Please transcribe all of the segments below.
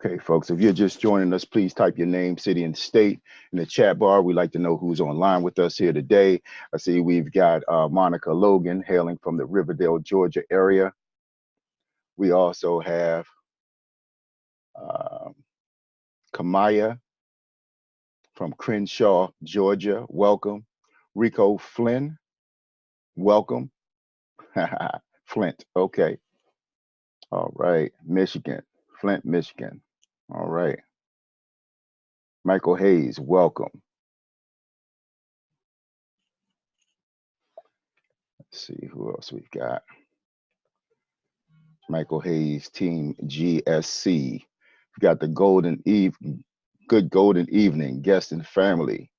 Okay, folks, if you're just joining us, please type your name, city, and state in the chat bar. We'd like to know who's online with us here today. I see we've got Monica Logan hailing from the Riverdale, Georgia area. We also have um, Kamaya from Crenshaw, Georgia. Welcome. Rico Flynn, welcome. Flint, okay. All right. Michigan, Flint, Michigan. All right. Michael Hayes, welcome. Let's see who else we've got. Michael Hayes, Team GSC. We've got the Good Golden Evening, Guest and Family.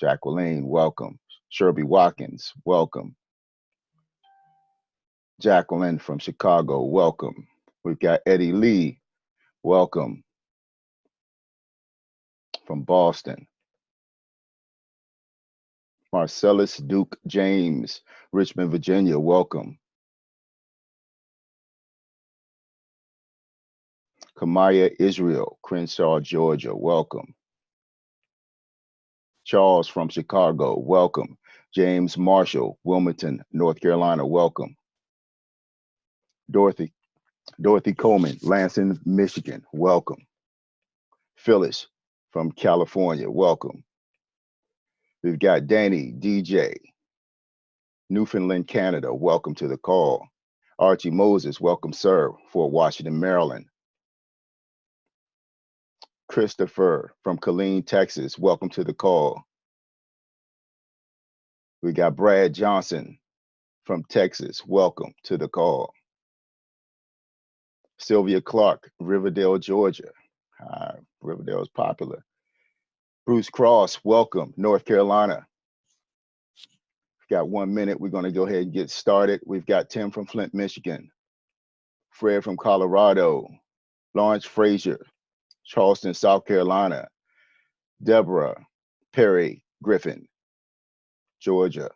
Jacqueline, welcome. Sherby Watkins, welcome. Jacqueline from Chicago, welcome. We've got Eddie Lee, welcome. From Boston. Marcellus Duke James, Richmond, Virginia, welcome. Kamaya Israel, Crenshaw, Georgia, welcome. Charles from Chicago, welcome. James Marshall, Wilmington, North Carolina, welcome. Dorothy Coleman, Lansing, Michigan, welcome. Phyllis from California, welcome. We've got Danny DJ, Newfoundland, Canada, welcome to the call. Archie Moses, welcome, sir, Fort Washington, Maryland. Christopher from Killeen, Texas, welcome to the call. We got Brad Johnson from Texas, welcome to the call. Sylvia Clark, Riverdale, Georgia. Riverdale is popular. Bruce Cross, welcome, North Carolina. We've got 1 minute. We're going to go ahead and get started. We've got Tim from Flint, Michigan. Fred from Colorado. Lawrence Frazier, Charleston, South Carolina. Deborah Perry Griffin, Georgia.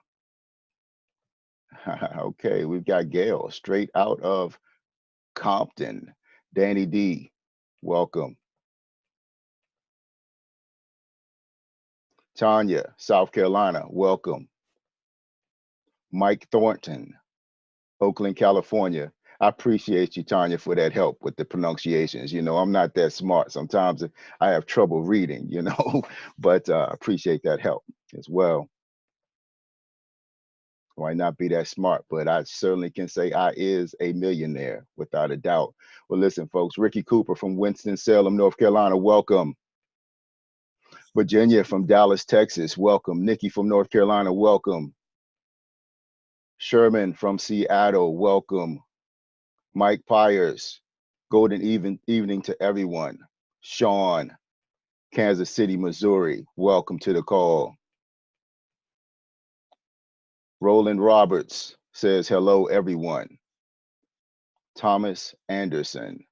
Okay, we've got Gail straight out of Compton. Danny D, welcome. Tanya, South Carolina, welcome. Mike Thornton, Oakland, California. I appreciate you, Tanya, for that help with the pronunciations. You know, I'm not that smart. Sometimes I have trouble reading, you know, but I appreciate that help as well. Might not be that smart, but I certainly can say I is a millionaire without a doubt. Well, listen, folks, Ricky Cooper from Winston-Salem, North Carolina, welcome. Virginia from Dallas, Texas, welcome. Nikki from North Carolina, welcome. Sherman from Seattle, welcome. Mike Pyers, golden evening to everyone. Sean, Kansas City, Missouri, welcome to the call. Roland Roberts says, hello, everyone. Thomas Anderson.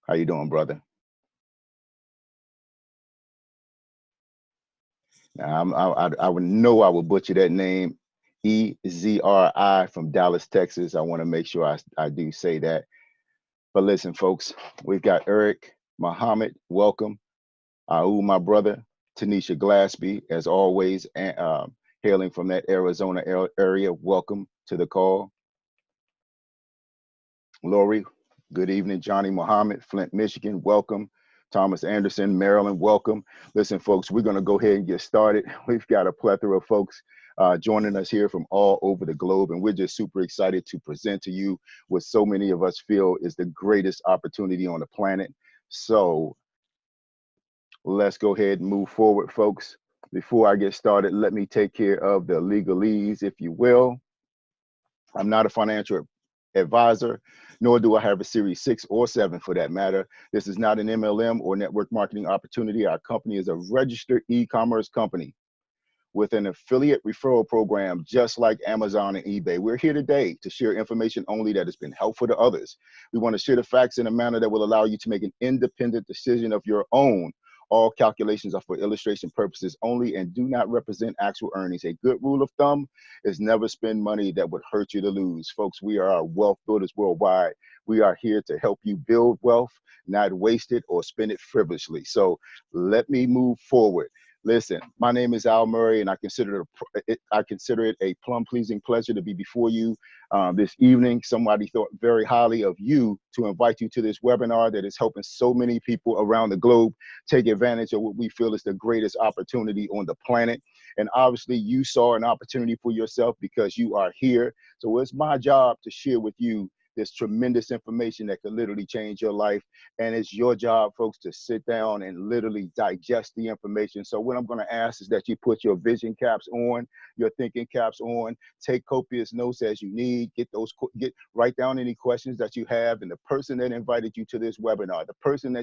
How you doing, brother? Now, I would know I would butcher that name. EZRI from Dallas, Texas. I want to make sure I do say that. But listen, folks, we've got Eric Muhammad, welcome. My brother, Tanisha Glaspie, as always, hailing from that Arizona area, welcome to the call. Lori, good evening. Johnny Muhammad, Flint, Michigan, welcome. Thomas Anderson, Maryland, welcome. Listen, folks, we're going to go ahead and get started. We've got a plethora of folks joining us here from all over the globe, and we're just super excited to present to you what so many of us feel is the greatest opportunity on the planet. So let's go ahead and move forward, folks. Before I get started, let me take care of the legalese, if you will. I'm not a financial advisor, nor do I have a Series 6 or 7 for that matter. This is not an MLM or network marketing opportunity. Our company is a registered e-commerce company with an affiliate referral program just like Amazon and eBay. We're here today to share information only that has been helpful to others. We want to share the facts in a manner that will allow you to make an independent decision of your own All calculations are for illustration purposes only and do not represent actual earnings. A good rule of thumb is never spend money that would hurt you to lose. Folks, we are wealth builders worldwide. We are here to help you build wealth, not waste it or spend it frivolously. So let me move forward. Listen, my name is Al Murray, and I consider it a plum-pleasing pleasure to be before you this evening. Somebody thought very highly of you to invite you to this webinar that is helping so many people around the globe take advantage of what we feel is the greatest opportunity on the planet. And obviously, you saw an opportunity for yourself because you are here. So it's my job to share with you this tremendous information that could literally change your life. And it's your job, folks, to sit down and literally digest the information. So what I'm going to ask is that you put your vision caps on, your thinking caps on, take copious notes as you need, write down any questions that you have. And the person that invited you to this webinar, the person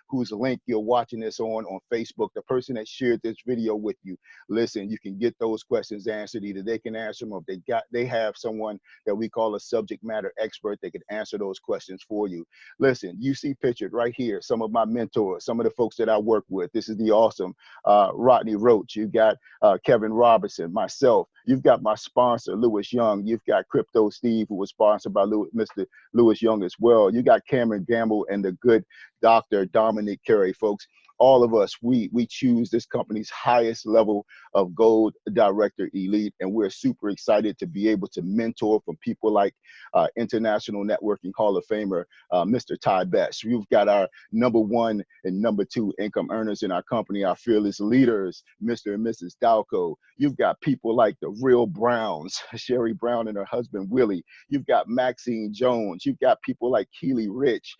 whose link you're watching this on Facebook, the person that shared this video with you, listen, you can get those questions answered. Either they can answer them, or they have someone that we call a subject matter expert. They could answer those questions for you. Listen, you see pictured right here some of my mentors, some of the folks that I work with. This is the awesome Rodney Roach. You got Kevin Robertson, myself. You've got my sponsor, Lewis Young. You've got Crypto Steve, who was sponsored by Mr. Lewis Young as well. You got Cameron Gamble and the good Dr. Dominic Carey, folks. All of us, we choose this company's highest level of gold director elite, and we're super excited to be able to mentor from people like International Networking Hall of Famer, Mr. Ty Best. We've got our #1 and #2 income earners in our company, our fearless leaders, Mr. and Mrs. Dalco. You've got people like the Real Browns, Sherry Brown and her husband, Willie. You've got Maxine Jones. You've got people like Keely Rich,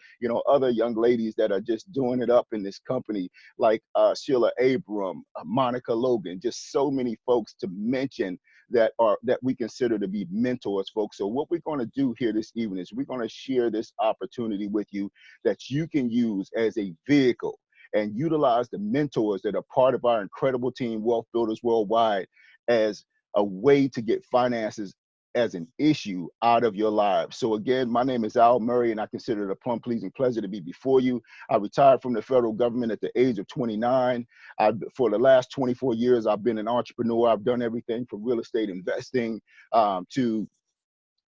other young ladies that are just doing it up in this company, like Sheila Abram, Monica Logan, just so many folks to mention that we consider to be mentors, folks. So what we're going to do here this evening is we're going to share this opportunity with you that you can use as a vehicle and utilize the mentors that are part of our incredible team, Wealth Builders Worldwide, as a way to get finances as an issue out of your lives. So again, my name is Al Murray, and I consider it a plum-pleasing pleasure to be before you. I retired from the federal government at the age of 29. For the last 24 years, I've been an entrepreneur. I've done everything from real estate investing to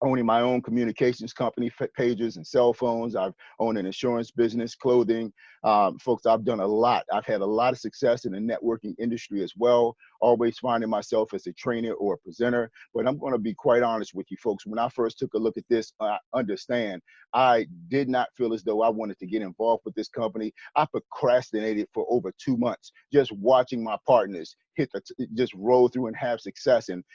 owning my own communications company, pages and cell phones. I've owned an insurance business, clothing. Folks, I've done a lot. I've had a lot of success in the networking industry as well, always finding myself as a trainer or a presenter. But I'm going to be quite honest with you folks. When I first took a look at this, understand, I did not feel as though I wanted to get involved with this company. I procrastinated for over 2 months, just watching my partners just roll through and have success, and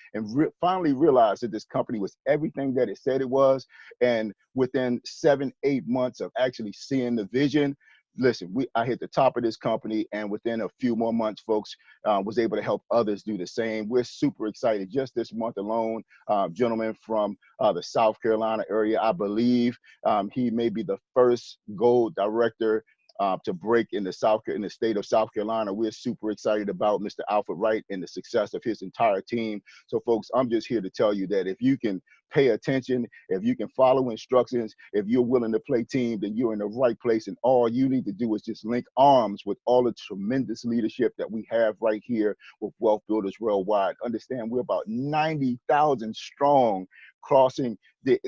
finally realized that this company was everything that it said it was. And within 7-8 months of actually seeing the vision, listen, I hit the top of this company, and within a few more months, folks, was able to help others do the same. We're super excited. Just this month alone, gentleman from the South Carolina area, I believe he may be the first gold director to break in the state of South Carolina. We're super excited about Mr. Alfred Wright and the success of his entire team. So folks, I'm just here to tell you that if you can pay attention, if you can follow instructions, if you're willing to play team, then you're in the right place. And all you need to do is just link arms with all the tremendous leadership that we have right here with Wealth Builders Worldwide. Understand, we're about 90,000 strong, crisscrossing the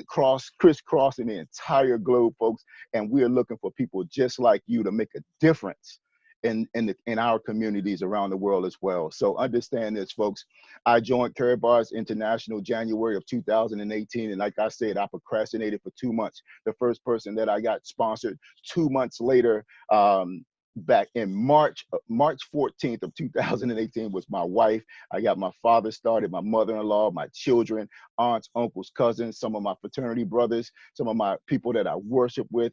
entire globe, folks. And we're looking for people just like you to make a difference in our communities around the world as well. So understand this, folks. I joined Karatbars International January of 2018. And like I said, I procrastinated for 2 months. The first person that I got sponsored 2 months later, back in March 14th of 2018 was my wife. I got my father started, my mother-in-law, my children, aunts, uncles, cousins, some of my fraternity brothers, some of my people that I worship with,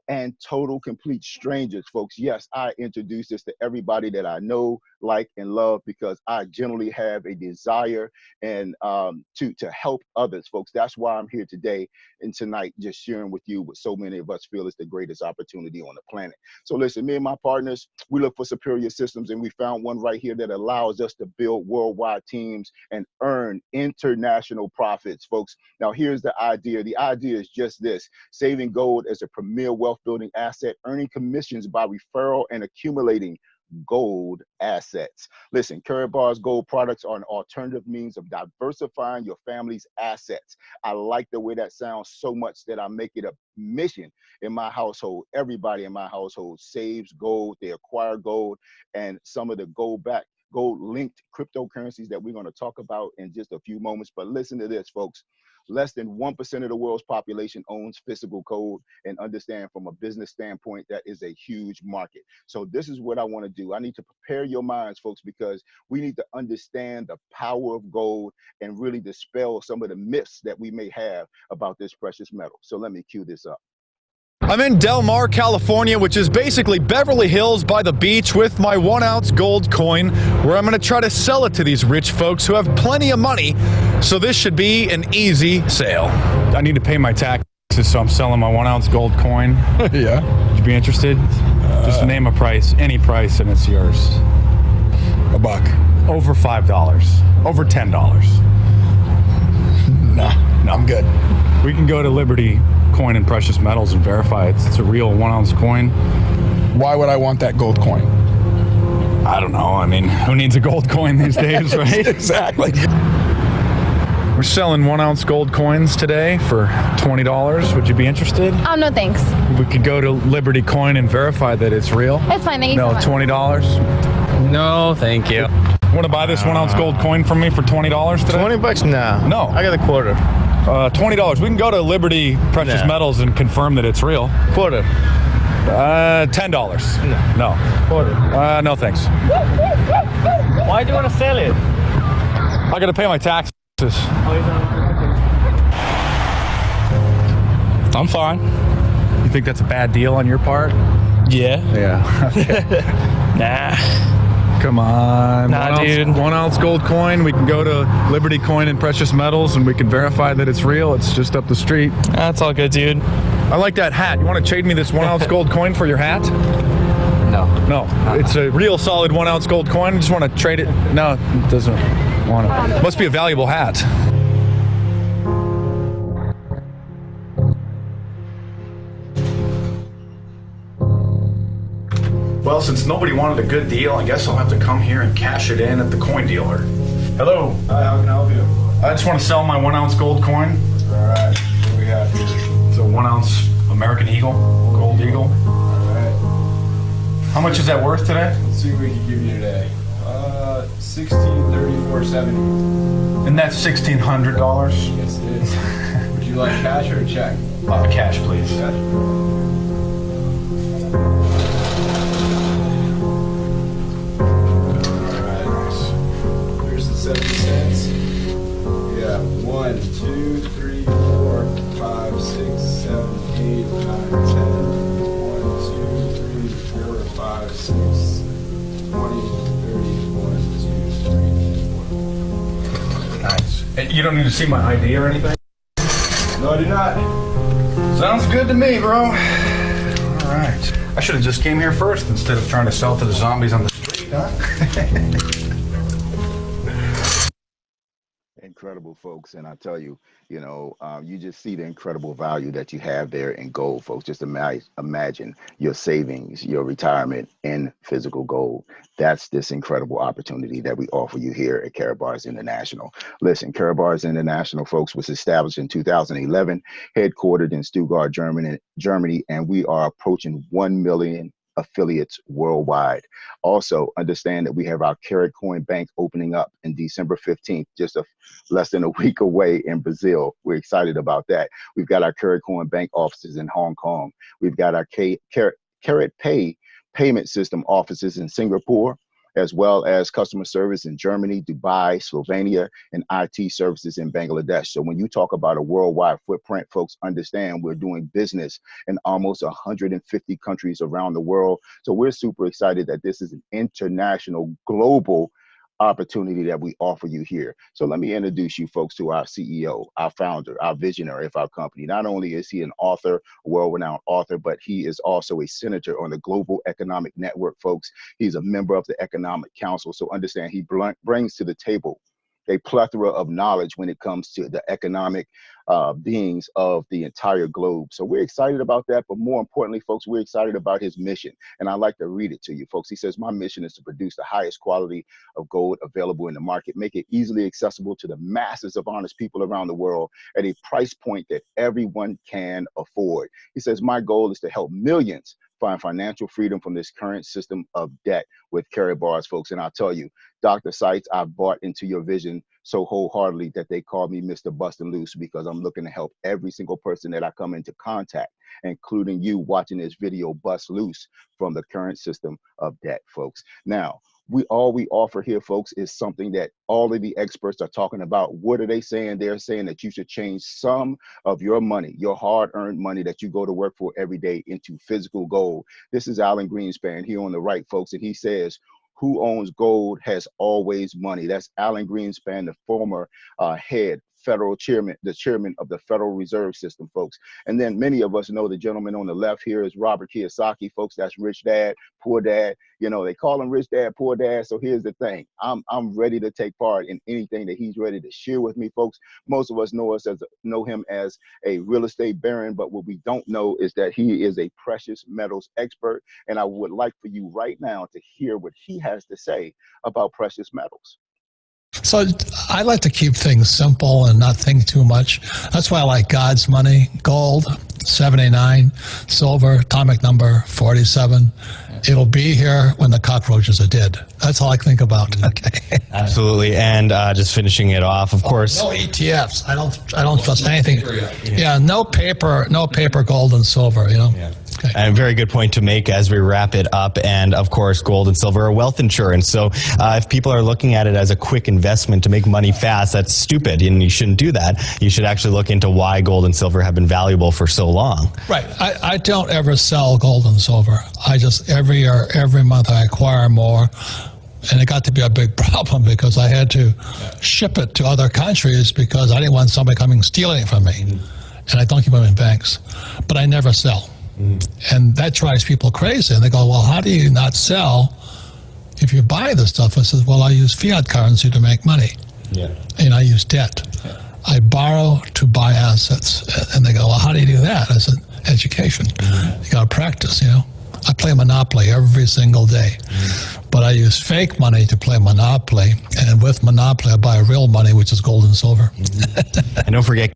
and total complete strangers, folks. Yes, I introduce this to everybody that I know, like, and love, because I generally have a desire and to help others, folks. That's why I'm here today and tonight, just sharing with you what so many of us feel is the greatest opportunity on the planet. So listen, me and my partners, we look for superior systems, and we found one right here that allows us to build worldwide teams and earn international profits, folks. Now, here's the idea. The idea is just this: saving gold as a premier wealth building asset, earning commissions by referral, and accumulating gold assets. Listen, Karatbars gold products are an alternative means of diversifying your family's assets. I like the way that sounds so much that I make it a mission in my household. Everybody in my household saves gold, they acquire gold, and some of the gold-linked cryptocurrencies that we're going to talk about in just a few moments. But listen to this, folks. Less than 1% of the world's population owns physical gold, and understand from a business standpoint, that is a huge market. So this is what I want to do. I need to prepare your minds, folks, because we need to understand the power of gold and really dispel some of the myths that we may have about this precious metal. So let me cue this up. I'm in Del Mar, California, which is basically Beverly Hills by the beach, with my 1-ounce gold coin, where I'm going to try to sell it to these rich folks who have plenty of money. So this should be an easy sale. I need to pay my taxes, so I'm selling my 1-ounce gold coin. Yeah. Would you be interested? Just name a price, any price, and it's yours. $1. Over $5. Over $10. No, I'm good. We can go to Liberty Coin and Precious Metals and verify it's a real 1-ounce coin. Why would I want that gold coin? I don't know. I mean, who needs a gold coin these days, right? Exactly. We're selling 1-ounce gold coins today for $20. Would you be interested? No thanks. We could go to Liberty Coin and verify that it's real. It's fine, thank you so much. $20? No, thank you. Want to buy this 1-ounce gold coin from me for $20 today? 20 bucks? No. No. I got a quarter. $20. We can go to Liberty Precious Metals and confirm that it's real. Quarter. $10. No. Quarter. No thanks. Why do you want to sell it? I got to pay my taxes. I'm fine. You think that's a bad deal on your part? Yeah. Yeah. Okay. Nah. Come on. Nah, dude. 1-ounce gold coin. We can go to Liberty Coin and Precious Metals and we can verify that it's real. It's just up the street. That's all good, dude. I like that hat. You want to trade me this 1-ounce gold coin for your hat? No. No. It's a real solid 1-ounce gold coin. Just want to trade it. No, it doesn't want it. Must be a valuable hat. Well, since nobody wanted a good deal, I guess I'll have to come here and cash it in at the coin dealer. Hello. Hi, how can I help you? I just want to sell my 1-ounce gold coin. All right, what do we have here? It's a 1-ounce American Eagle, gold eagle. All right, How much is that worth today? let's see what we can give you today. 1634.70. And that's $1,600. Yes, it is. Would you like cash or a check? Cash, please. Cash. Here's the 70 cents. Yeah, 1, 2, 3, 4, 5, 6, 7, 8, 9, 10. 1, 2, 3, 4, 5, 6, 20, 30, 1, 2, 3, 4. Nice. And you don't need to see my ID or anything? No, I do not. Sounds good to me, bro. All right. I should have just came here first instead of trying to sell to the zombies on the street, huh? Incredible, folks. And I tell you, you just see the incredible value that you have there in gold, folks. Just imagine your savings, your retirement in physical gold. That's this incredible opportunity that we offer you here at Karatbars International. Listen, Karatbars International, folks, was established in 2011, headquartered in Stuttgart, Germany, and we are approaching 1 million affiliates worldwide. Also, understand that we have our Karat Coin Bank opening up in December 15th, just less than a week away in Brazil. We're excited about that. We've got our Karat Coin Bank offices in Hong Kong. We've got our Karat Pay payment system offices in Singapore, as well as customer service in Germany, Dubai, Slovenia, and IT services in Bangladesh. So when you talk about a worldwide footprint, folks, understand we're doing business in almost 150 countries around the world. So we're super excited that this is an international, global opportunity that we offer you here. So let me introduce you folks to our CEO, our founder, our visionary of our company. Not only is he an author, a world-renowned author, but he is also a senator on the Global Economic Network, folks. He's a member of the Economic Council. So understand he brings to the table a plethora of knowledge when it comes to the economic beings of the entire globe. So we're excited about that. But more importantly, folks, we're excited about his mission. And I'd like to read it to you, folks. He says, my mission is to produce the highest quality of gold available in the market, make it easily accessible to the masses of honest people around the world at a price point that everyone can afford. He says, my goal is to help millions find financial freedom from this current system of debt with Karatbars, folks. And I'll tell you, Dr. Seitz, I bought into your vision so wholeheartedly that they call me Mr. Bustin' Loose, because I'm looking to help every single person that I come into contact, including you watching this video, bust loose from the current system of debt, folks. Now, all we offer here, folks, is something that all of the experts are talking about. What are they saying? They're saying that you should change some of your money, your hard-earned money that you go to work for every day, into physical gold. This is Alan Greenspan here on the right, folks, and he says, who owns gold has always money. That's Alan Greenspan, the former federal chairman, the chairman of the Federal Reserve System, folks. And then many of us know the gentleman on the left here is Robert Kiyosaki, folks. That's Rich Dad, Poor Dad. You know, they call him Rich Dad, Poor Dad. So here's the thing. I'm ready to take part in anything that he's ready to share with me, folks. Most of us know him as a real estate baron, but what we don't know is that he is a precious metals expert. And I would like for you right now to hear what he has to say about precious metals. So I like to keep things simple and not think too much. That's why I like God's money, gold, 79, silver, atomic number 47. It'll be here when the cockroaches are dead. That's all I think about. Okay. Absolutely. And just finishing it off, of course. No ETFs. I don't trust anything. Yeah, no paper, gold and silver, you know. Yeah. Okay. And a very good point to make as we wrap it up. And of course, gold and silver are wealth insurance. So if people are looking at it as a quick investment to make money fast, that's stupid, and you shouldn't do that. You should actually look into why gold and silver have been valuable for so long. Right. I don't ever sell gold and silver. I just, every year, every month, I acquire more. And it got to be a big problem because I had to ship it to other countries because I didn't want somebody coming stealing it from me. And I don't keep them in banks. But I never sell. And that drives people crazy. And they go, well, how do you not sell if you buy the stuff? I said, well, I use fiat currency to make money. Yeah. And I use debt. Yeah. I borrow to buy assets. And they go, well, how do you do that? I said, education. You got to practice, you know. I play Monopoly every single day. But I use fake money to play Monopoly. And with Monopoly, I buy real money, which is gold and silver. And don't forget.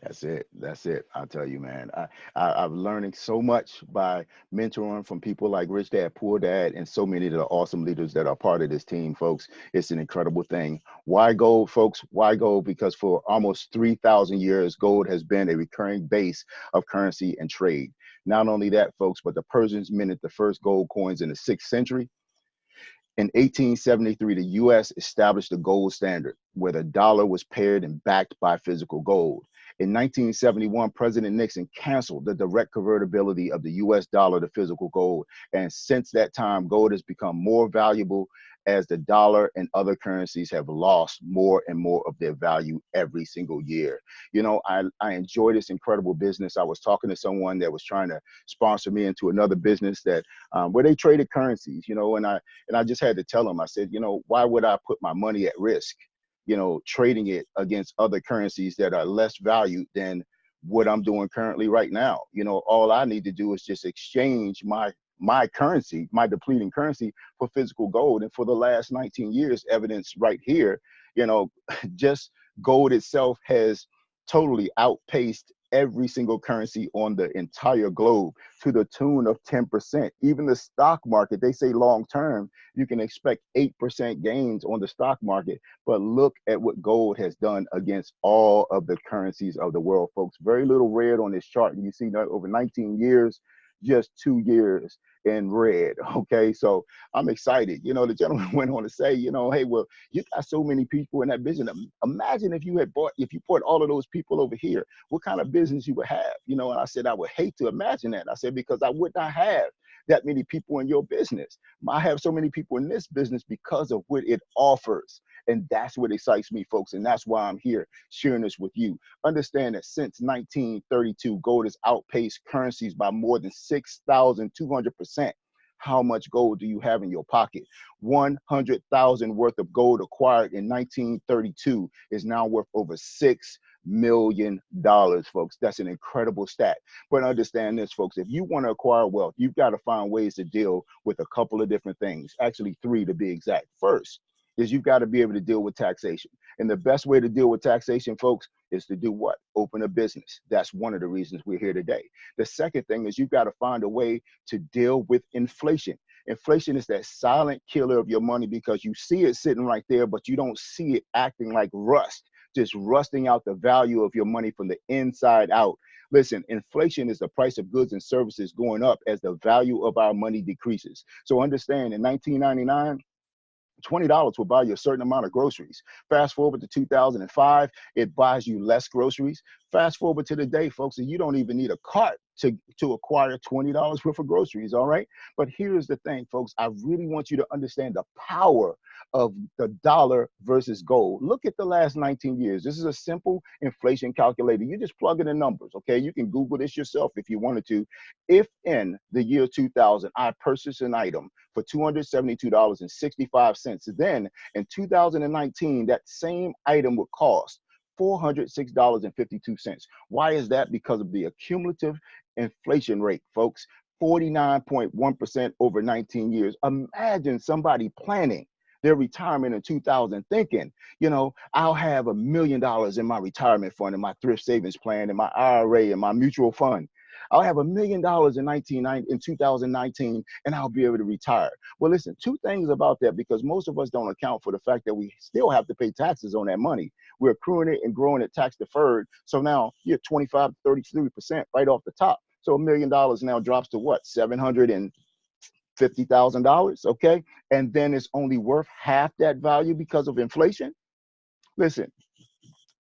That's it. That's it. I'll tell you, man. I'm learning so much by mentoring from people like Rich Dad, Poor Dad, and so many of the awesome leaders that are part of this team, folks. It's an incredible thing. Why gold, folks? Why gold? Because for almost 3,000 years, gold has been a recurring base of currency and trade. Not only that, folks, but the Persians minted the first gold coins in the 6th century. In 1873, the U.S. established the gold standard, where the dollar was paired and backed by physical gold. In 1971, President Nixon canceled the direct convertibility of the U.S. dollar to physical gold. And since that time, gold has become more valuable as the dollar and other currencies have lost more and more of their value every single year. You know, I enjoy this incredible business. I was talking to someone that was trying to sponsor me into another business that where they traded currencies, you know, and I just had to tell them, I said, you know, why would I put my money at risk, you know, trading it against other currencies that are less valued than what I'm doing currently right now? You know, all I need to do is just exchange my currency, my depleting currency, for physical gold. And for the last 19 years, evidence right here, you know, just gold itself has totally outpaced every single currency on the entire globe to the tune of 10%. Even the stock market, they say long term, you can expect 8% gains on the stock market. But look at what gold has done against all of the currencies of the world, folks. Very little red on this chart. And you see that over 19 years, just 2 years in red. Okay, so I'm excited. You know, the gentleman went on to say, you know, hey, well, you got so many people in that business. Imagine if you put all of those people over here, what kind of business you would have? You know, and I said, I would hate to imagine that. I said, because I would not have that many people in your business. I have so many people in this business because of what it offers. And that's what excites me, folks. And that's why I'm here sharing this with you. Understand that since 1932, gold has outpaced currencies by more than 6,200%. how much gold do you have in your pocket? 100,000 worth of gold acquired in 1932 is now worth over $6 million, folks. That's an incredible stat. But understand this, folks, if you want to acquire wealth, you've got to find ways to deal with a couple of different things, actually 3 to be exact. First is you've got to be able to deal with taxation. And the best way to deal with taxation, folks, is to do what? Open a business. That's one of the reasons we're here today. The second thing is you've got to find a way to deal with inflation. Inflation is that silent killer of your money because you see it sitting right there, but you don't see it acting like rust, just rusting out the value of your money from the inside out. Listen, inflation is the price of goods and services going up as the value of our money decreases. So understand, in 1999, $20 will buy you a certain amount of groceries. Fast forward to 2005, it buys you less groceries. Fast forward to today, folks, and you don't even need a cart to acquire $20 worth of groceries, all right? But here's the thing, folks. I really want you to understand the power of the dollar versus gold. Look at the last 19 years. This is a simple inflation calculator. You just plug in the numbers, okay? You can Google this yourself if you wanted to. If in the year 2000, I purchased an item for $272.65, then in 2019, that same item would cost $406.52. Why is that? Because of the accumulative inflation rate, folks. 49.1% over 19 years. Imagine somebody planning their retirement in 2000 thinking, you know, I'll have $1 million in my retirement fund, in my thrift savings plan, in my IRA, and my mutual fund. I'll have $1 million in 2019, and I'll be able to retire. Well, listen, 2 things about that, because most of us don't account for the fact that we still have to pay taxes on that money. We're accruing it and growing it tax deferred. So now you're 25 to 33% right off the top. So $1 million now drops to what? $750,000, okay? And then it's only worth half that value because of inflation. Listen,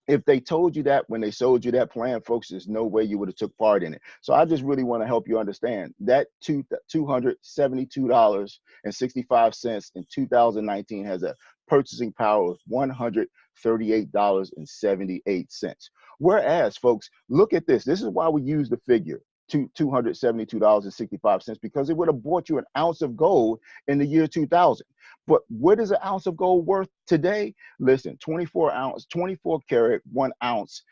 if they told you that when they sold you that plan, folks, there's no way you would have took part in it. So I just really want to help you understand that $272.65 in 2019 has a purchasing power of $138.78. Whereas, folks, look at this. This is why we use the figure $272.65, because it would have bought you an ounce of gold in the year 2000. But what is an ounce of gold worth today? Listen, 24 karat, 1 ounce,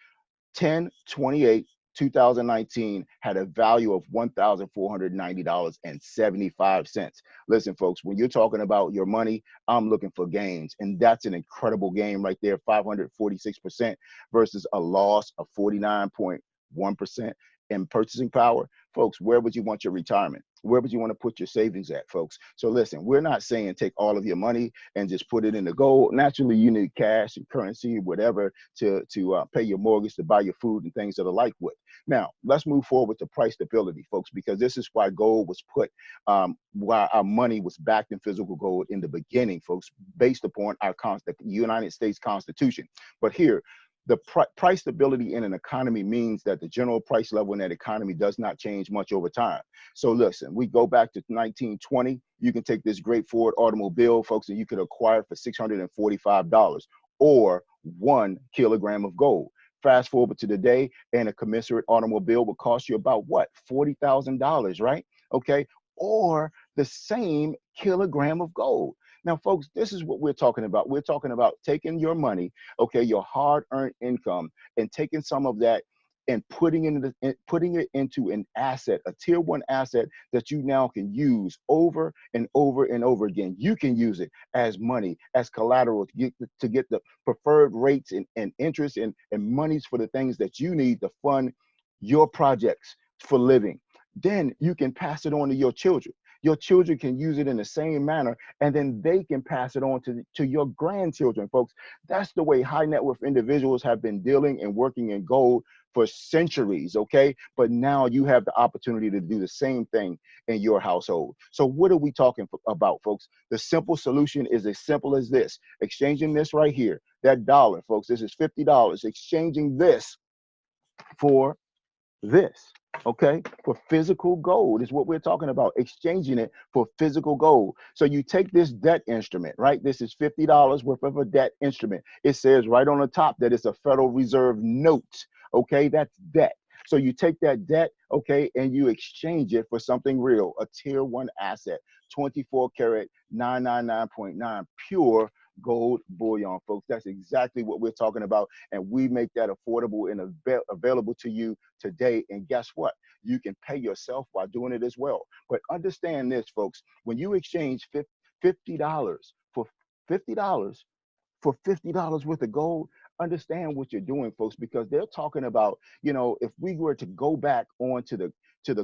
10/28, 2019 had a value of $1,490.75. Listen, folks, when you're talking about your money, I'm looking for gains. And that's an incredible gain right there, 546% versus a loss of 49.1% in purchasing power. Folks, where would you want your retirement? Where would you want to put your savings at, folks? So listen, we're not saying take all of your money and just put it in the gold. Naturally, you need cash and currency, whatever, to pay your mortgage, to buy your food and things of the like with. Now, let's move forward to price stability, folks, because this is why gold was put, why our money was backed in physical gold in the beginning, folks, based upon our the United States Constitution. But here, the price stability in an economy means that the general price level in that economy does not change much over time. So listen, we go back to 1920. You can take this great Ford automobile, folks, and you could acquire it for $645 or 1 kilogram of gold. Fast forward to today, and a commensurate automobile will cost you about what? $40,000, right? Okay, or the same kilogram of gold. Now, folks, this is what we're talking about. We're talking about taking your money, okay, your hard-earned income, and taking some of that and putting it into an asset, a tier 1 asset that you now can use over and over and over again. You can use it as money, as collateral to get the preferred rates and interest and monies for the things that you need to fund your projects for living. Then you can pass it on to your children. Your children can use it in the same manner, and then they can pass it on to your grandchildren, folks. That's the way high net worth individuals have been dealing and working in gold for centuries, okay? But now you have the opportunity to do the same thing in your household. So what are we talking about, folks? The simple solution is as simple as this. Exchanging this right here, that dollar, folks, this is $50. Exchanging this for this, okay, for physical gold is what we're talking about, exchanging it for physical gold. So you take this debt instrument, right? This is $50 worth of a debt instrument. It says right on the top that it's a Federal Reserve note, okay? That's debt. So you take that debt, okay, and you exchange it for something real, a tier 1 asset, 24 karat, 999.9 pure gold bullion, folks. That's exactly what we're talking about. And we make that affordable and available to you today. And guess what? You can pay yourself while doing it as well. But understand this, folks, when you exchange $50 for $50 for $50 worth of gold, understand what you're doing, folks, because they're talking about, you know, if we were to go back on to the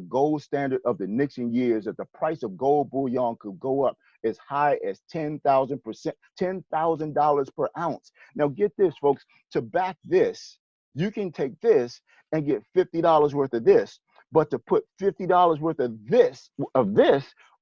gold standard of the Nixon years, that the price of gold bullion could go up as high as $10,000 per ounce. Now get this, folks, to back this, you can take this and get $50 worth of this, but to put $50 worth of this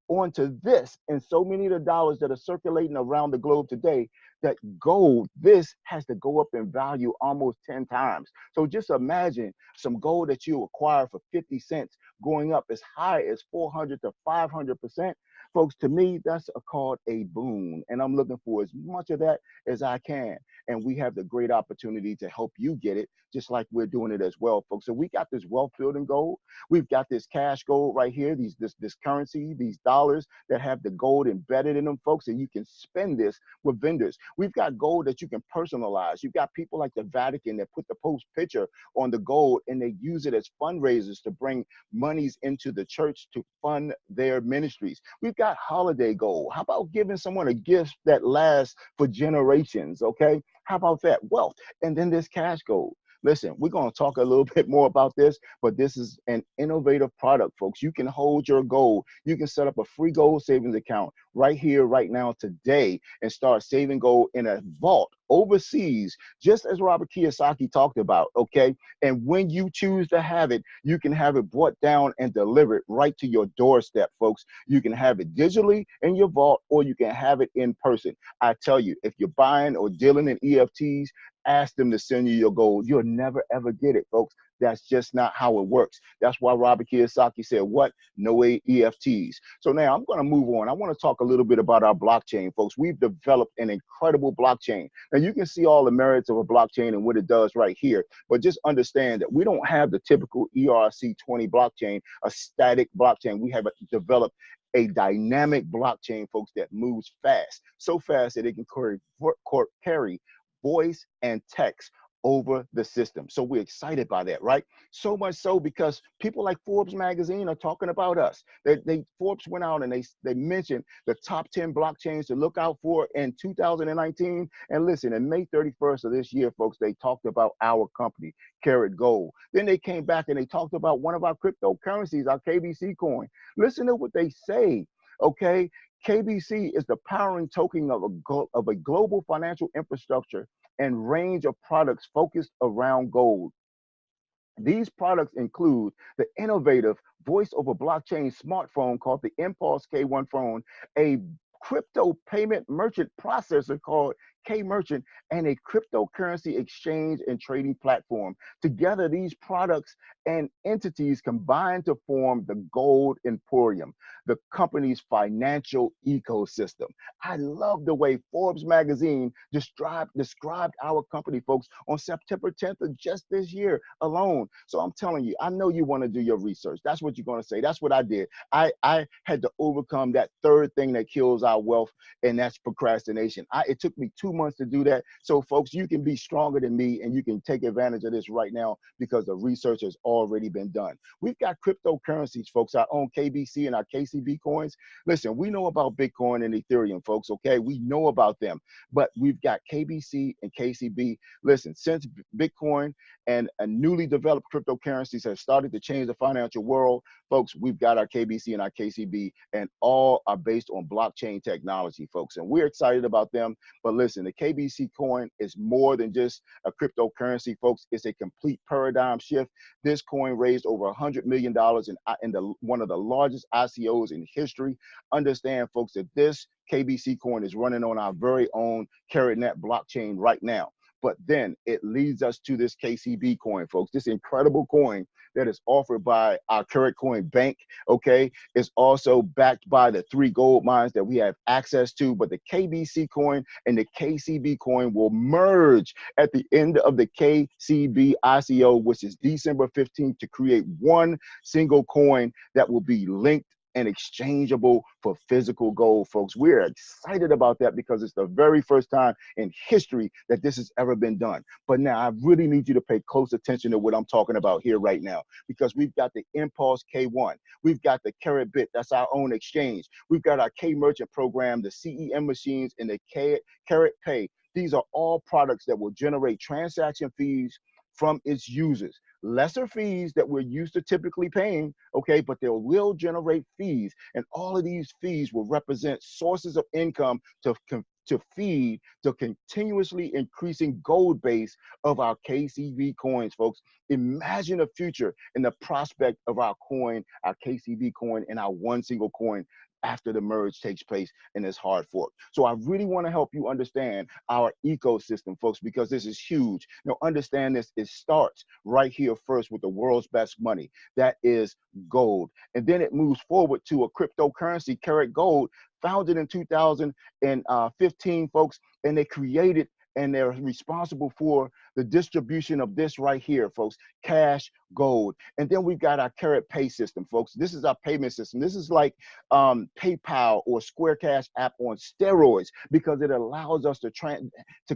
onto this, and so many of the dollars that are circulating around the globe today, that gold, this has to go up in value almost 10 times. So just imagine some gold that you acquire for 50 cents going up as high as 400 to 500%. Folks, to me, that's called a boon. And I'm looking for as much of that as I can. And we have the great opportunity to help you get it, just like we're doing it as well, folks. So we got this wealth building gold. We've got this cash gold right here, this currency, these dollars that have the gold embedded in them, folks, and you can spend this with vendors. We've got gold that you can personalize. You've got people like the Vatican that put the Pope's picture on the gold, and they use it as fundraisers to bring monies into the church to fund their ministries. We've got holiday gold. How about giving someone a gift that lasts for generations, okay? How about that? Wealth. And then this cash gold. Listen, we're going to talk a little bit more about this, but this is an innovative product, folks. You can hold your gold. You can set up a free gold savings account right here, right now, today, and start saving gold in a vault overseas, just as Robert Kiyosaki talked about, okay? And when you choose to have it, you can have it brought down and delivered right to your doorstep, folks. You can have it digitally in your vault, or you can have it in person. I tell you, if you're buying or dealing in EFTs, ask them to send you your gold. You'll never, ever get it, folks. That's just not how it works. That's why Robert Kiyosaki said, what? No EFTs. So now I'm going to move on. I want to talk a little bit about our blockchain, folks. We've developed an incredible blockchain. Now, you can see all the merits of a blockchain and what it does right here, but just understand that we don't have the typical ERC20 blockchain, a static blockchain. We have developed a dynamic blockchain, folks, that moves fast, so fast that it can carry voice and text over the system. So we're excited by that, right? So much so because people like Forbes magazine are talking about us. Forbes went out and they mentioned the top 10 blockchains to look out for in 2019. And listen, in May 31st of this year, folks, they talked about our company, Karat Gold. Then they came back and they talked about one of our cryptocurrencies, our Kbc Coin. Listen to what they say, okay? KBC is the powering token of a global financial infrastructure and range of products focused around gold. These products include the innovative voice over blockchain smartphone called the Impulse K1 phone, a crypto payment merchant processor called K-Merchant, and a cryptocurrency exchange and trading platform. Together, these products and entities combine to form the Gold Emporium, the company's financial ecosystem. I love the way Forbes magazine described our company, folks, on September 10th of just this year alone. So I'm telling you, I know you want to do your research. That's what you're going to say. That's what I did. I had to overcome that third thing that kills our wealth, and that's procrastination. It took me 2 months to do that. So folks, you can be stronger than me, and you can take advantage of this right now because the research has already been done. We've got cryptocurrencies, folks. Our own KBC and our KCB coins. Listen, we know about Bitcoin and Ethereum, folks, okay? We know about them, but we've got KBC and KCB. Listen, since Bitcoin and newly developed cryptocurrencies have started to change the financial world, folks, we've got our KBC and our KCB, and all are based on blockchain technology, folks, and we're excited about them. But listen, the KBC coin is more than just a cryptocurrency, folks. It's a complete paradigm shift. This coin raised over $100 million in one of the largest ICOs in history. Understand, folks, that this KBC coin is running on our very own KaratNet blockchain right now. But then it leads us to this KCB coin, folks, this incredible coin that is offered by our Karat Coin Bank, okay? It's also backed by the 3 gold mines that we have access to, but the KBC coin and the KCB coin will merge at the end of the KCB ICO, which is December 15th, to create one single coin that will be linked and exchangeable for physical gold, folks. We're excited about that because it's the very first time in history that this has ever been done. But now I really need you to pay close attention to what I'm talking about here right now, because we've got the Impulse K1, we've got the Karatbit, that's our own exchange, we've got our K Merchant program, the CEM machines, and the Karat Pay. These are all products that will generate transaction fees from its users. Lesser fees that we're used to typically paying, okay, but they will generate fees. And all of these fees will represent sources of income to feed the continuously increasing gold base of our KCB coins, folks. Imagine a future in the prospect of our coin, our KCB coin, and our one single coin after the merge takes place in this hard fork. So I really want to help you understand our ecosystem, folks, because this is huge. Now, understand this, it starts right here first with the world's best money. That is gold. And then it moves forward to a cryptocurrency, Karat Gold, founded in 2015, folks, and they created and they're responsible for the distribution of this right here, folks, cash, gold. And then we've got our Karat Pay system, folks. This is our payment system. This is like PayPal or Square Cash app on steroids, because it allows us to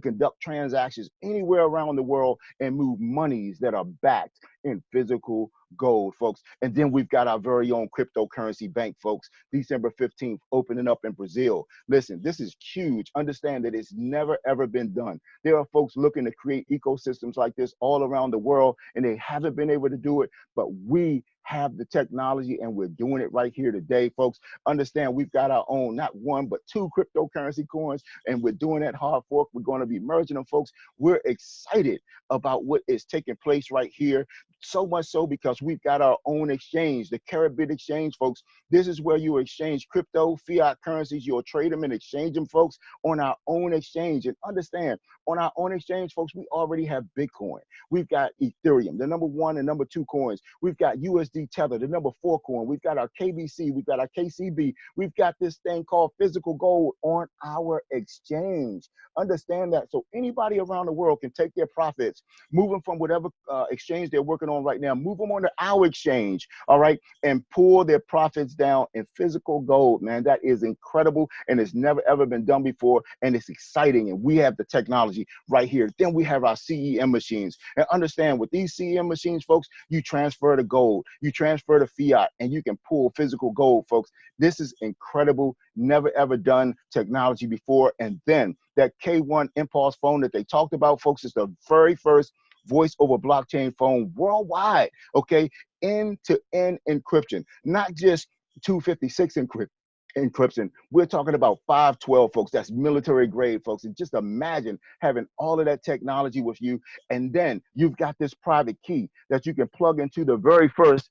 conduct transactions anywhere around the world and move monies that are backed in physical gold, folks. And then we've got our very own cryptocurrency bank, folks, December 15th, opening up in Brazil. Listen, this is huge. Understand that it's never, ever been done. There are folks looking to create ecosystems like this all around the world, and they haven't been able to do it, but we have the technology and we're doing it right here today, folks. Understand we've got our own, not one, but 2 cryptocurrency coins, and we're doing that hard fork. We're going to be merging them, folks. We're excited about what is taking place right here. So much so because we've got our own exchange, the Karatbit exchange, folks. This is where you exchange crypto, fiat currencies. You'll trade them and exchange them, folks, on our own exchange. And understand, on our own exchange, folks, we already have Bitcoin. We've got Ethereum, the number 1 and number 2 coins. We've got USD Tether, the number 4 coin. We've got our KBC. We've got our KCB. We've got this thing called physical gold on our exchange. Understand that. So anybody around the world can take their profits, move them from whatever exchange they're working on right now, move them onto our exchange, all right, and pull their profits down in physical gold, man. That is incredible, and it's never, ever been done before, and it's exciting, and we have the technology right here. Then we have our CEM machines, and understand with these CEM machines, folks, you transfer the gold, you transfer the fiat, and you can pull physical gold, folks. This is incredible, never, ever done technology before. And then that K1 Impulse phone that they talked about, folks, is the very first voice over blockchain phone worldwide, okay? End-to-end encryption, not just 256 encryption. We're talking about 512, folks. That's military grade, folks. And just imagine having all of that technology with you. And then you've got this private key that you can plug into the very first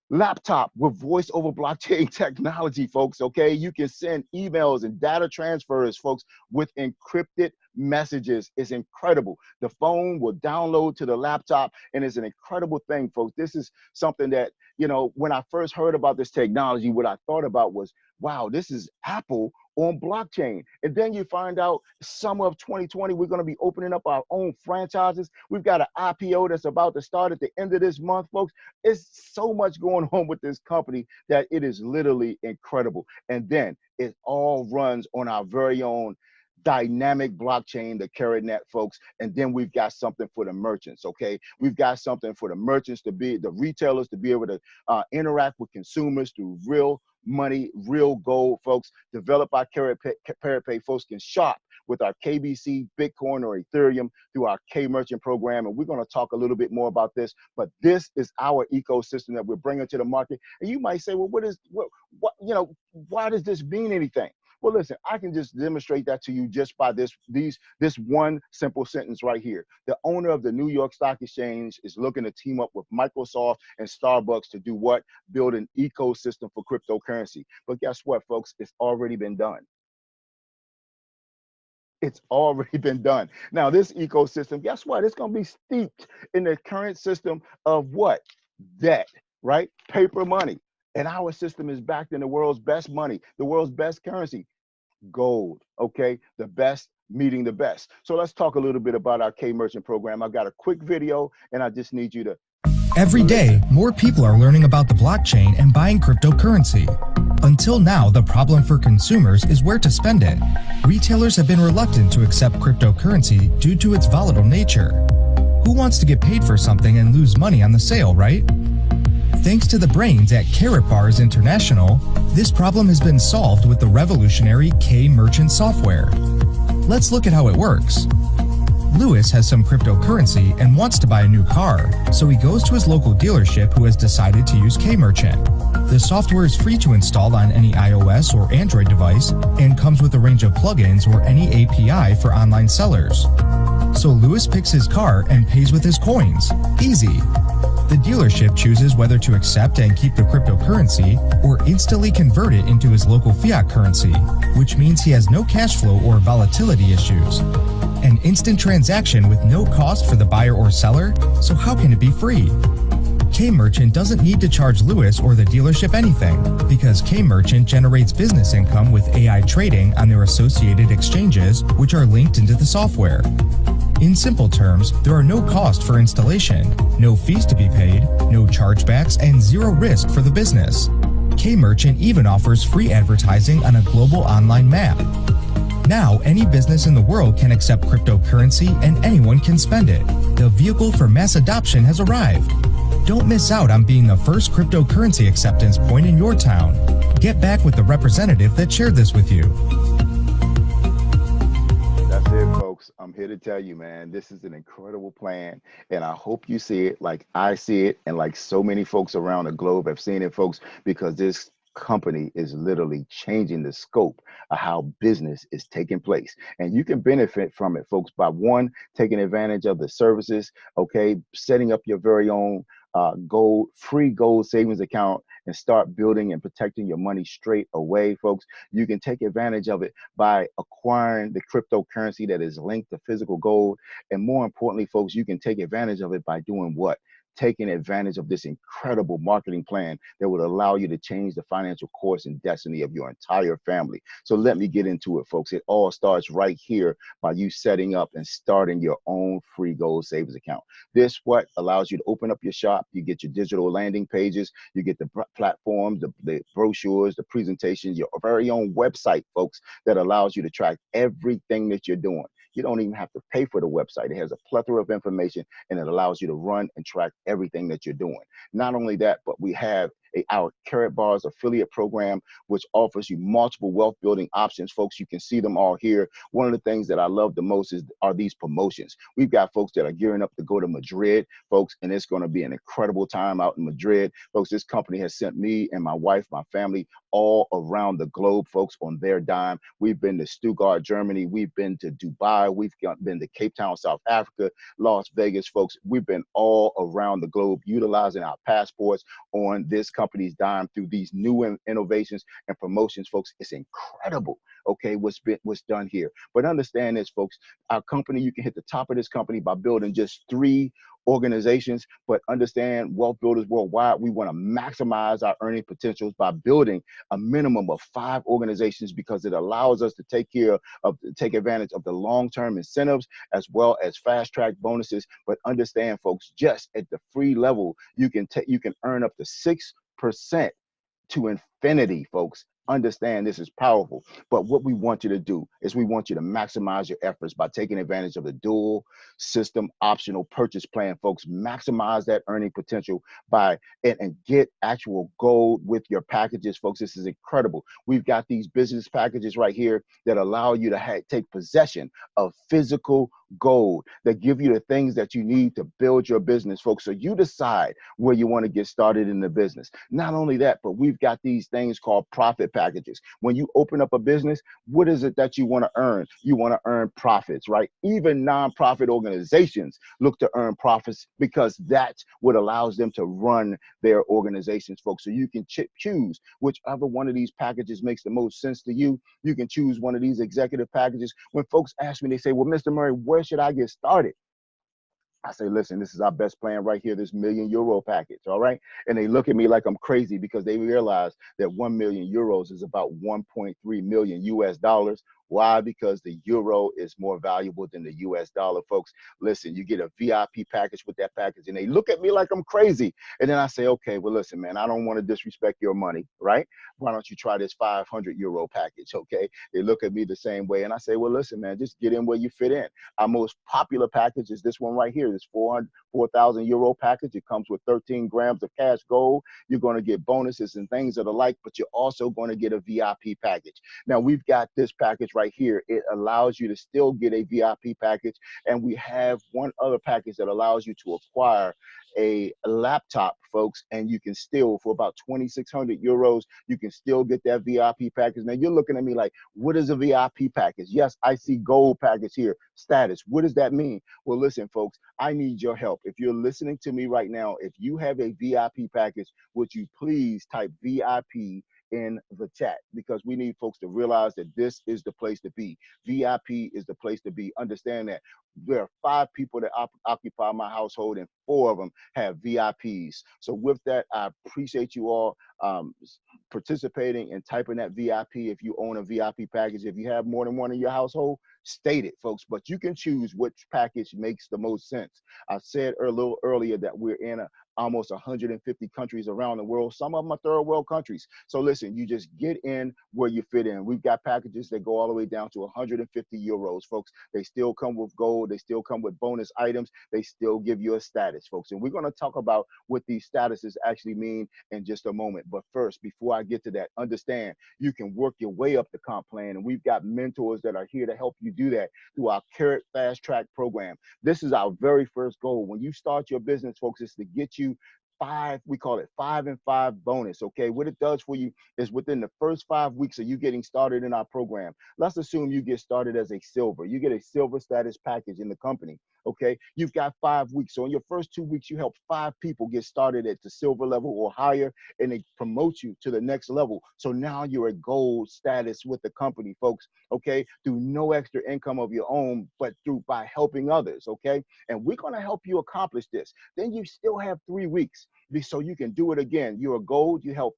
laptop with voice over blockchain technology, folks, okay? You can send emails and data transfers, folks, with encrypted messages. It's incredible. The phone will download to the laptop, and it's an incredible thing, folks. This is something that, you know, when I first heard about this technology, what I thought about was, wow, this is Apple on blockchain. And then you find out summer of 2020, we're going to be opening up our own franchises. We've got an IPO that's about to start at the end of this month, folks. It's so much going on with this company that it is literally incredible. And then it all runs on our very own dynamic blockchain, the KaratNet, folks. And then we've got something for the merchants, okay? We've got something for the merchants to be, the retailers to be able to interact with consumers through real money, real gold, folks. Develop our Karatpay, folks can shop with our KBC, Bitcoin, or Ethereum through our K Merchant program. And we're going to talk a little bit more about this, but this is our ecosystem that we're bringing to the market. And you might say, well, what, you know, why does this mean anything? Well, listen, I can just demonstrate that to you just by this one simple sentence right here. The owner of the New York Stock Exchange is looking to team up with Microsoft and Starbucks to do what? Build an ecosystem for cryptocurrency. But guess what, folks? It's already been done. It's already been done. Now, this ecosystem, guess what? It's going to be steeped in the current system of what? Debt, right? Paper money. And our system is backed in the world's best money, the world's best currency, gold, okay? The best meeting the best. So let's talk a little bit about our K Merchant program. I got a quick video and I just need you to Every day, more people are learning about the blockchain and buying cryptocurrency. Until now, the problem for consumers is where to spend it. Retailers have been reluctant to accept cryptocurrency due to its volatile nature. Who wants to get paid for something and lose money on the sale, right? Thanks to the brains at Karatbars International, this problem has been solved with the revolutionary K Merchant software. Let's look at how it works. Lewis has some cryptocurrency and wants to buy a new car, so he goes to his local dealership who has decided to use K Merchant. The software is free to install on any iOS or Android device and comes with a range of plugins or any API for online sellers. So Lewis picks his car and pays with his coins. Easy. The dealership chooses whether to accept and keep the cryptocurrency or instantly convert it into his local fiat currency, which means he has no cash flow or volatility issues. An instant transaction with no cost for the buyer or seller, so how can it be free? K Merchant doesn't need to charge Lewis or the dealership anything because K Merchant generates business income with AI trading on their associated exchanges, which are linked into the software. In simple terms, there are no costs for installation, no fees to be paid, no chargebacks, and zero risk for the business. K Merchant even offers free advertising on a global online map. Now, any business in the world can accept cryptocurrency and anyone can spend it. The vehicle for mass adoption has arrived. Don't miss out on being the first cryptocurrency acceptance point in your town. Get back with the representative that shared this with you. That's it, folks. I'm here to tell you, man, this is an incredible plan, and I hope you see it like I see it and like so many folks around the globe have seen it, folks, because this company is literally changing the scope of how business is taking place. And you can benefit from it, folks, by one, taking advantage of the services, okay, setting up your very own free gold savings account and start building and protecting your money straight away, folks. You can take advantage of it by acquiring the cryptocurrency that is linked to physical gold. And more importantly, folks, you can take advantage of it by doing what? Taking advantage of this incredible marketing plan that would allow you to change the financial course and destiny of your entire family. So let me get into it, folks. It all starts right here by you setting up and starting your own free gold savings account. This what allows you to open up your shop. You get your digital landing pages, you get the platforms, the brochures, the presentations, your very own website, folks, that allows you to track everything that you're doing. You don't even have to pay for the website. It has a plethora of information and it allows you to run and track everything that you're doing. Not only that, but we have our Karatbars affiliate program, which offers you multiple wealth building options. Folks, you can see them all here. One of the things that I love the most are these promotions. We've got folks that are gearing up to go to Madrid, folks, and it's going to be an incredible time out in Madrid. Folks, this company has sent me and my wife, my family, all around the globe, folks, on their dime. We've been to Stuttgart, Germany. We've been to Dubai. We've been to Cape Town, South Africa, Las Vegas, folks. We've been all around the globe utilizing our passports on this company's dime through these new innovations and promotions, folks. It's incredible, okay, what's done here. But understand this, folks, our company, you can hit the top of this company by building just 3 organizations, but understand, Wealth Builders Worldwide, we want to maximize our earning potentials by building a minimum of 5 organizations because it allows us to take advantage of the long-term incentives as well as fast-track bonuses. But understand, folks, just at the free level, you can earn up to 6% to infinity, folks. Understand this is powerful. But what we want you to do is we want you to maximize your efforts by taking advantage of the dual system optional purchase plan, folks. Maximize that earning potential and get actual gold with your packages, folks. This is incredible. We've got these business packages right here that allow you to take possession of physical gold, that give you the things that you need to build your business, folks. So you decide where you want to get started in the business. Not only that, but we've got these things called profit packages. When you open up a business, what is it that you want to earn? You want to earn profits, right? Even nonprofit organizations look to earn profits because that's what allows them to run their organizations, folks. So you can choose whichever one of these packages makes the most sense to you. You can choose one of these executive packages. When folks ask me, they say, well, Mr. Murray, where should I get started? I say, listen, this is our best plan right here, this €1,000,000 package, all right? And they look at me like I'm crazy because they realize that 1,000,000 euros is about 1.3 million US dollars. Why? Because the euro is more valuable than the US dollar, folks. Listen, you get a VIP package with that package, and they look at me like I'm crazy. And then I say, okay, well, listen, man, I don't want to disrespect your money, right? Why don't you try this 500 euro package, okay? They look at me the same way, and I say, well, listen, man, just get in where you fit in. Our most popular package is this one right here, this 4,000 euro package. It comes with 13 grams of cash gold. You're going to get bonuses and things of the like, but you're also going to get a VIP package. Now, we've got this package right here. It allows you to still get a VIP package, and we have one other package that allows you to acquire a laptop, folks, and you can still, for about 2,600 euros, you can still get that VIP package. Now, you're looking at me like, what is a VIP package? Yes, I see gold package here, status. What does that mean? Well, listen, folks, I need your help. If you're listening to me right now, if you have a VIP package, would you please type VIP in the chat, because we need folks to realize that this is the place to be. VIP is the place to be. Understand that there are 5 people that occupy my household, and 4 of them have VIPs. So with that, I appreciate you all participating and typing that VIP if you own a VIP package. If you have more than one in your household, state it, folks, but you can choose which package makes the most sense. I said a little earlier that we're in almost 150 countries around the world. Some of them are third world countries. So listen, you just get in where you fit in. We've got packages that go all the way down to 150 euros, folks. They still come with gold. They still come with bonus items. They still give you a status, folks. And we're going to talk about what these statuses actually mean in just a moment. But first, before I get to that, understand you can work your way up the comp plan. And we've got mentors that are here to help you do that through our Karat Fast Track program. This is our very first goal. When you start your business, folks, is to get you 5, we call it 5 and 5 bonus. Okay, what it does for you is within the first 5 weeks of you getting started in our program, let's assume you get started as a silver. You get a silver status package in the company. Okay, you've got 5 weeks. So in your first 2 weeks, you help 5 people get started at the silver level or higher, and they promote you to the next level. So now you're at gold status with the company, folks. Okay, through no extra income of your own, but by helping others. Okay, and we're going to help you accomplish this. Then you still have 3 weeks so you can do it again. You're a gold. You help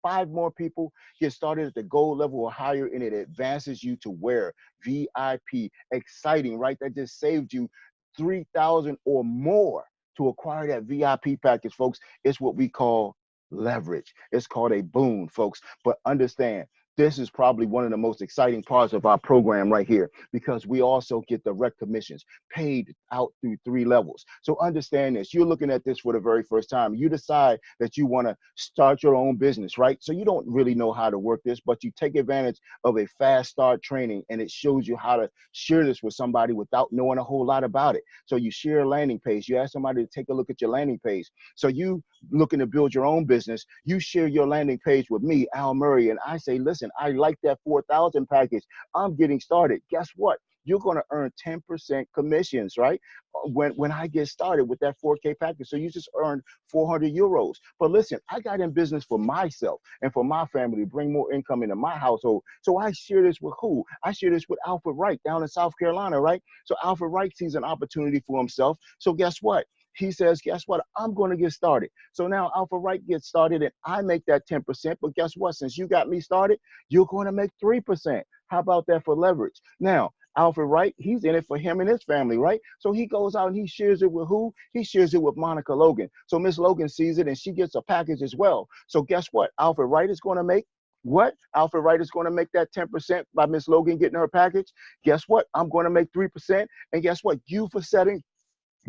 5 more people get started at the gold level or higher, and it advances you to where? VIP. Exciting, right? That just saved you 3,000 or more to acquire that VIP package, folks. It's what we call leverage. It's called a boon, folks. But understand, this is probably one of the most exciting parts of our program right here, because we also get direct commissions paid out through 3 levels. So understand this. You're looking at this for the very first time. You decide that you want to start your own business, right? So you don't really know how to work this, but you take advantage of a fast start training, and it shows you how to share this with somebody without knowing a whole lot about it. So you share a landing page. You ask somebody to take a look at your landing page. So you looking to build your own business, you share your landing page with me, Al Murray, and I say, listen, I like that 4,000 package. I'm getting started. Guess what? You're going to earn 10% commissions, right? When I get started with that 4K package. So you just earned 400 euros. But listen, I got in business for myself and for my family to bring more income into my household. So I share this with who? I share this with Alfred Wright down in South Carolina, right? So Alfred Wright sees an opportunity for himself. So guess what? He says, guess what? I'm going to get started. So now Alpha Wright gets started and I make that 10%. But guess what? Since you got me started, you're going to make 3%. How about that for leverage? Now, Alfred Wright, he's in it for him and his family, right? So he goes out and he shares it with who? He shares it with Monica Logan. So Miss Logan sees it and she gets a package as well. So guess what? Alfred Wright is going to make what? Alfred Wright is going to make that 10% by Miss Logan getting her package. Guess what? I'm going to make 3%. And guess what? You for setting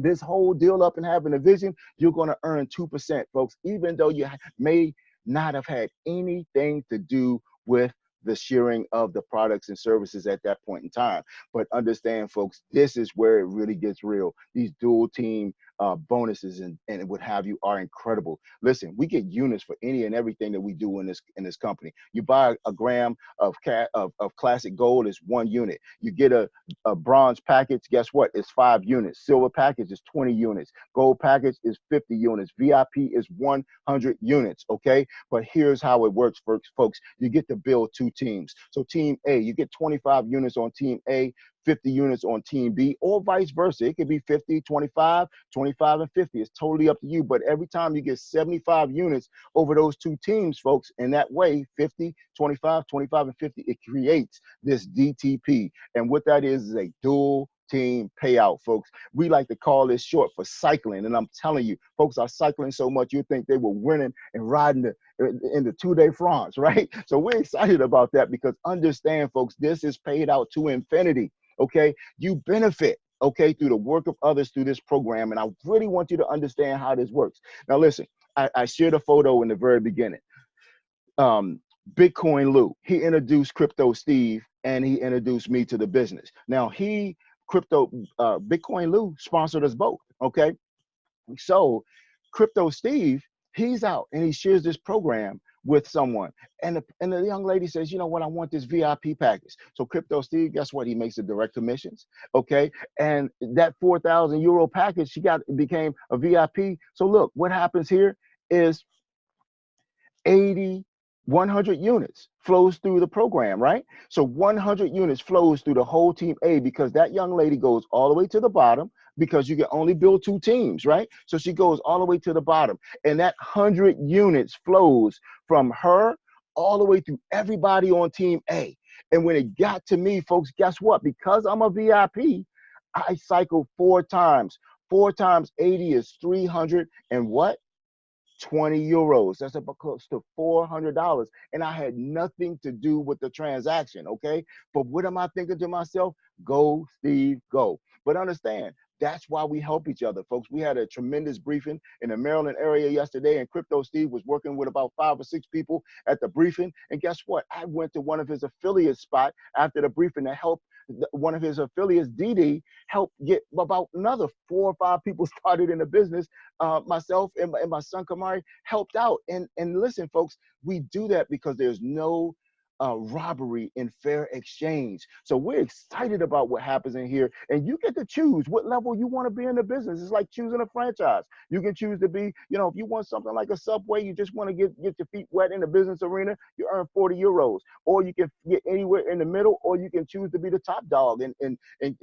this whole deal up and having a vision, you're going to earn 2%, folks, even though you may not have had anything to do with the sharing of the products and services at that point in time. But understand, folks, this is where it really gets real. These dual team bonuses and what have you are incredible. Listen, we get units for any and everything that we do in this company. You buy a gram of classic gold is 1 unit. You get a bronze package, guess what? It's 5 units. Silver package is 20 units. Gold package is 50 units. VIP is 100 units, okay? But here's how it works, folks. You get to build 2 teams. So team A, you get 25 units on team A, 50 units on team B, or vice versa. It could be 50, 25, 25, and 50. It's totally up to you. But every time you get 75 units over those 2 teams, folks, in that way, 50, 25, 25, and 50, it creates this DTP. And what that is a dual team payout, folks. We like to call this short for cycling. And I'm telling you, folks are cycling so much, you think they were winning and riding in the Tour de France, right? So we're excited about that because understand, folks, this is paid out to infinity. Okay, you benefit, okay, through the work of others through this program. And I really want you to understand how this works. Now, listen, I shared a photo in the very beginning. Bitcoin Lou, he introduced Crypto Steve and he introduced me to the business. Now, Bitcoin Lou sponsored us both, okay? So Crypto Steve, he's out and he shares this program with someone. And the young lady says, you know what, I want this VIP package. So Crypto Steve, guess what? He makes the direct commissions, okay? And that 4,000 euro package, became a VIP. So look, what happens here is 100 units flows through the program, right? So 100 units flows through the whole team A because that young lady goes all the way to the bottom because you can only build 2 teams, right? So she goes all the way to the bottom and that 100 units flows from her all the way through everybody on team A. And when it got to me, folks, guess what? Because I'm a VIP, I cycled 4 times. 4 times 80 is 300 and what? 20 euros. That's about close to $400. And I had nothing to do with the transaction, okay? But what am I thinking to myself? Go, Steve, go. But understand, that's why we help each other, folks. We had a tremendous briefing in the Maryland area yesterday, and Crypto Steve was working with about 5 or 6 people at the briefing. And guess what? I went to one of his affiliate spot after the briefing to help one of his affiliates, DD, help get about another 4 or 5 people started in the business. Myself and my son Kamari helped out. And listen, folks, we do that because there's no robbery in fair exchange. So we're excited about what happens in here, and you get to choose what level you want to be in the business. It's like choosing a franchise. You can choose to be, if you want something like a Subway, you just want to get your feet wet in the business arena, you earn 40 euros, or you can get anywhere in the middle, or you can choose to be the top dog and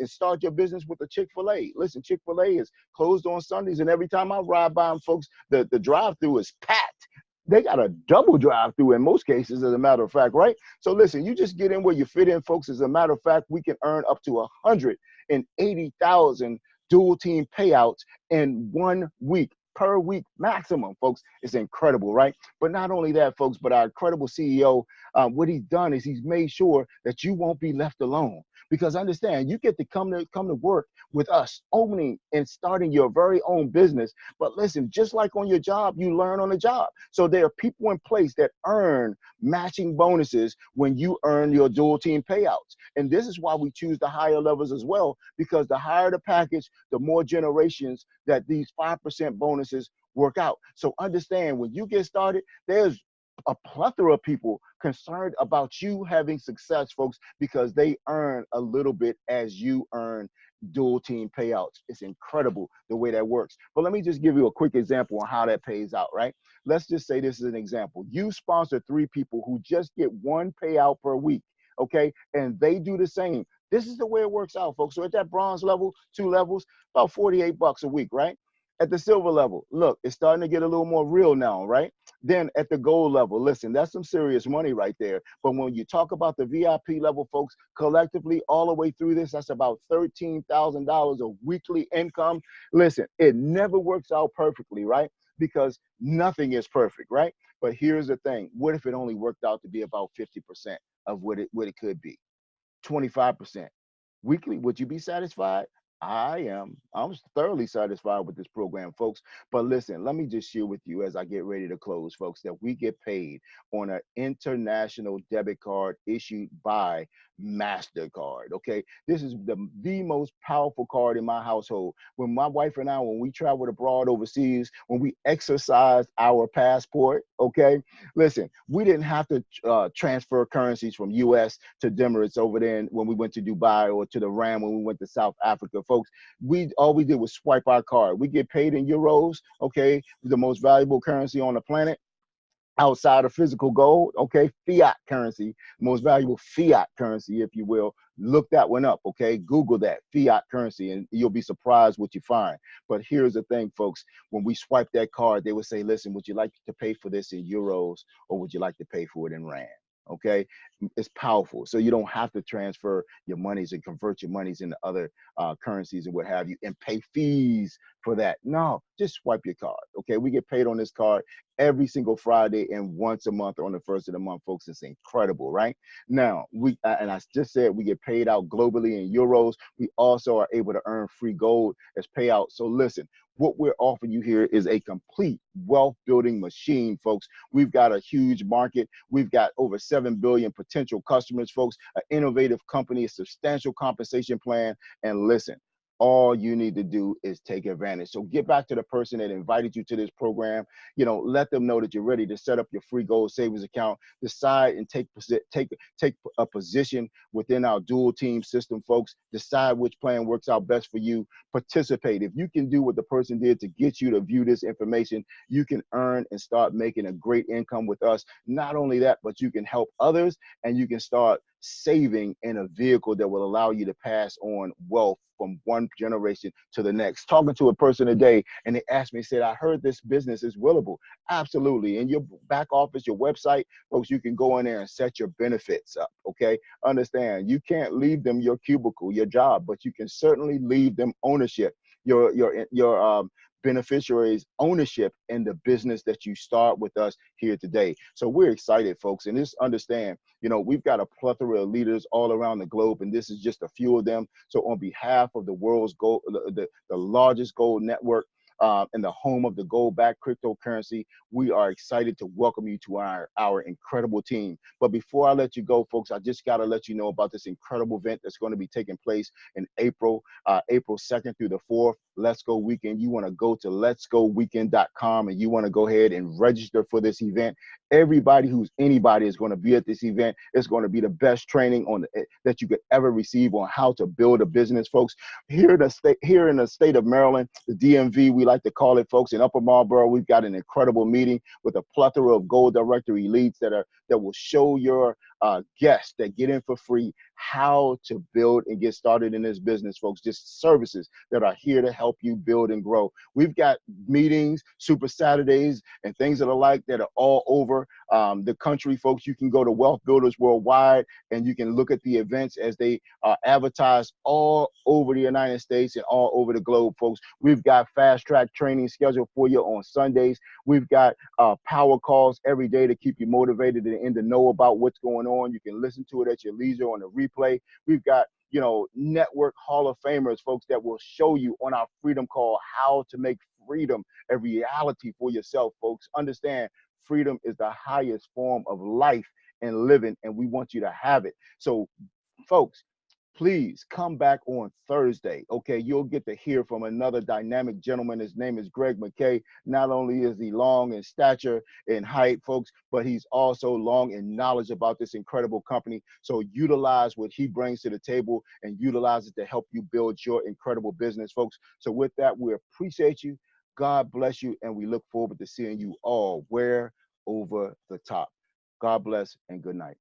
start your business with a Chick-fil-A. Listen, Chick-fil-A is closed on Sundays, and every time I ride by them, folks, the drive-through is packed. They got a double drive-through in most cases, as a matter of fact, right? So listen, you just get in where you fit in, folks. As a matter of fact, we can earn up to 180,000 dual team payouts in 1 week, per week maximum, folks. It's incredible, right? But not only that, folks, but our incredible CEO, what he's done is he's made sure that you won't be left alone. Because understand, you get to come to work with us, owning and starting your very own business. But listen, just like on your job, you learn on the job. So there are people in place that earn matching bonuses when you earn your dual team payouts. And this is why we choose the higher levels as well, because the higher the package, the more generations that these 5% bonuses work out. So understand, when you get started, there's a plethora of people concerned about you having success, folks, because they earn a little bit as you earn dual team payouts. It's incredible the way that works. But let me just give you a quick example on how that pays out, right? Let's just say this is an example. You sponsor 3 people who just get 1 payout per week, okay? And they do the same. This is the way it works out, folks. So at that bronze level, 2 levels, about 48 bucks a week, right? At the silver level, look, it's starting to get a little more real now, right? Then at the gold level, listen, that's some serious money right there. But when you talk about the VIP level, folks, collectively all the way through this, that's about $13,000 of weekly income. Listen, it never works out perfectly, right? Because nothing is perfect, right? But here's the thing. What if it only worked out to be about 50% of what it could be? 25%. Weekly, would you be satisfied? I'm thoroughly satisfied with this program, folks. But listen, let me just share with you as I get ready to close, folks, that we get paid on an international debit card issued by MasterCard. Okay. This is the most powerful card in my household. When my wife and I, when we traveled abroad overseas, when we exercised our passport, okay, listen, we didn't have to transfer currencies from US to Emirates over there when we went to Dubai, or to the Ram when we went to South Africa, folks. We all we did was swipe our card. We get paid in euros, okay, the most valuable currency on the planet outside of physical gold, okay, fiat currency, most valuable fiat currency, if you will. Look that one up, okay? Google that, fiat currency, and you'll be surprised what you find. But here's the thing, folks. When we swipe that card, they would say, listen, would you like to pay for this in euros, or would you like to pay for it in rand? Okay, it's powerful. So you don't have to transfer your monies and convert your monies into other currencies and what have you, and pay fees for that. No, just swipe your card. Okay, we get paid on this card every single Friday and once a month on the first of the month, folks. It's incredible, right? Now, and I just said we get paid out globally in euros. We also are able to earn free gold as payout. So listen, what we're offering you here is a complete wealth building machine, folks. We've got a huge market. We've got over 7 billion potential customers, folks, an innovative company, a substantial compensation plan. And listen, all you need to do is take advantage. So get back to the person that invited you to this program. Let them know that you're ready to set up your free gold savings account. Decide and take a position within our dual team system, folks. Decide which plan works out best for you. Participate. If you can do what the person did to get you to view this information, you can earn and start making a great income with us. Not only that, but you can help others, and you can start saving in a vehicle that will allow you to pass on wealth from one generation to the next. Talking to a person today, and they asked me, said, I heard this business is willable. Absolutely. In your back office, your website, folks, you can go in there and set your benefits up. Okay. Understand, you can't leave them your cubicle, your job, but you can certainly leave them ownership, your beneficiaries ownership in the business that you start with us here today. So we're excited, folks, and just understand, we've got a plethora of leaders all around the globe, and this is just a few of them. So on behalf of the world's gold, the largest gold network, and the home of the gold-backed cryptocurrency, we are excited to welcome you to our incredible team. But before I let you go, folks, I just got to let you know about this incredible event that's going to be taking place in April 2nd through the 4th. Let's Go Weekend. You want to go to letsgoweekend.com, and you want to go ahead and register for this event. Everybody who's anybody is going to be at this event. It's going to be the best training that you could ever receive on how to build a business, folks. Here in the state of Maryland, the DMV, we like to call it, folks, in Upper Marlboro, we've got an incredible meeting with a plethora of gold directory leads that will show your guests that get in for free how to build and get started in this business, folks. Just services that are here to help you build and grow. We've got meetings, Super Saturdays, and things that are like that are all over the country, folks. You can go to Wealth Builders Worldwide, and you can look at the events as they are advertised all over the United States and all over the globe, folks. We've got fast track training scheduled for you on Sundays. We've got power calls every day to keep you motivated and in the know about what's going on. You can listen to it at your leisure on the replay. We've got network Hall of Famers, folks, that will show you on our Freedom Call how to make freedom a reality for yourself, folks. Understand, freedom is the highest form of life and living, and we want you to have it. So, folks, please come back on Thursday. Okay, you'll get to hear from another dynamic gentleman. His name is Greg McKay. Not only is he long in stature and height, folks, but he's also long in knowledge about this incredible company. So utilize what he brings to the table and utilize it to help you build your incredible business, folks. So with that, we appreciate you. God bless you, and we look forward to seeing you all where over the top. God bless and good night.